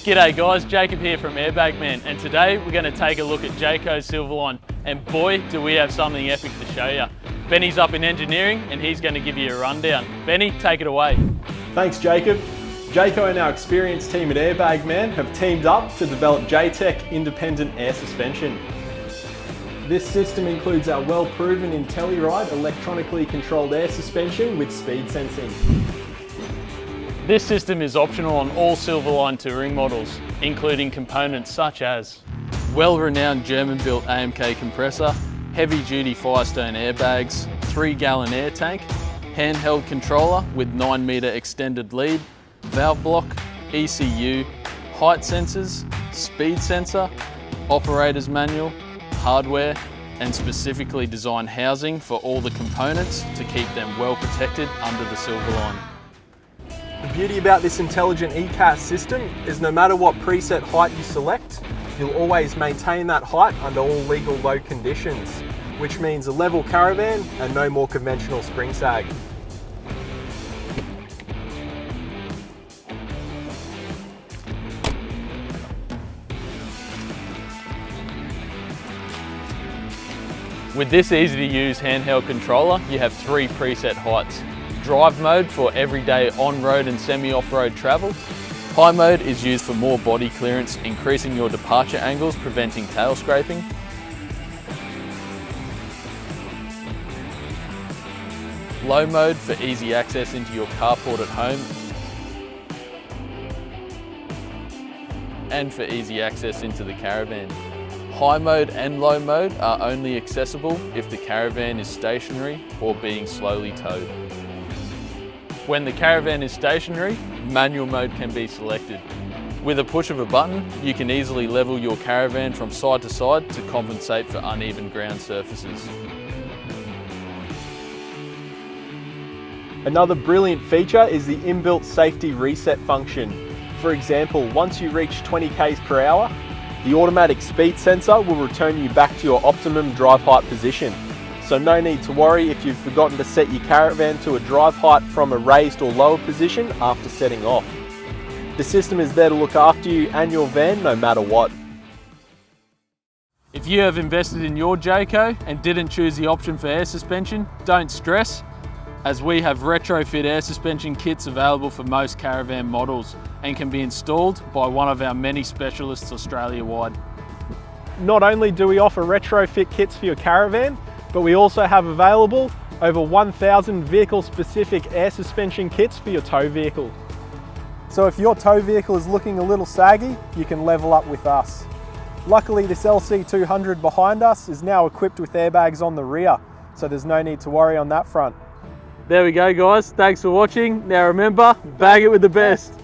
G'day guys, Jacob here from Airbag Man, and today we're going to take a look at Jayco Silverline, and boy do we have something epic to show you. Benny's up in engineering and he's going to give you a rundown. Benny, take it away. Thanks Jacob. Jayco and our experienced team at Airbag Man have teamed up to develop JTECH Independent Air Suspension. This system includes our well-proven IntelliRide electronically controlled air suspension with speed sensing. This system is optional on all Silverline Touring models, including components such as well-renowned German-built AMK compressor, heavy-duty Firestone airbags, 3-gallon air tank, handheld controller with 9-metre extended lead, valve block, ECU, height sensors, speed sensor, operator's manual, hardware, and specifically designed housing for all the components to keep them well protected under the Silverline. The beauty about this intelligent ECAS system is no matter what preset height you select, you'll always maintain that height under all legal load conditions, which means a level caravan and no more conventional spring sag. With this easy to use handheld controller, you have 3 preset heights. Drive mode for everyday on-road and semi-off-road travel. High mode is used for more body clearance, increasing your departure angles, preventing tail scraping. Low mode for easy access into your carport at home. And for easy access into the caravan. High mode and low mode are only accessible if the caravan is stationary or being slowly towed. When the caravan is stationary, manual mode can be selected. With a push of a button, you can easily level your caravan from side to side to compensate for uneven ground surfaces. Another brilliant feature is the inbuilt safety reset function. For example, once you reach 20 km per hour, the automatic speed sensor will return you back to your optimum drive height position. So no need to worry if you've forgotten to set your caravan to a drive height from a raised or lower position after setting off. The system is there to look after you and your van no matter what. If you have invested in your Jayco and didn't choose the option for air suspension, don't stress, as we have retrofit air suspension kits available for most caravan models and can be installed by one of our many specialists Australia-wide. Not only do we offer retrofit kits for your caravan, but we also have available over 1,000 vehicle-specific air suspension kits for your tow vehicle. So if your tow vehicle is looking a little saggy, you can level up with us. Luckily, this LC200 behind us is now equipped with airbags on the rear, so there's no need to worry on that front. There we go guys, thanks for watching. Now remember, bag it with the best.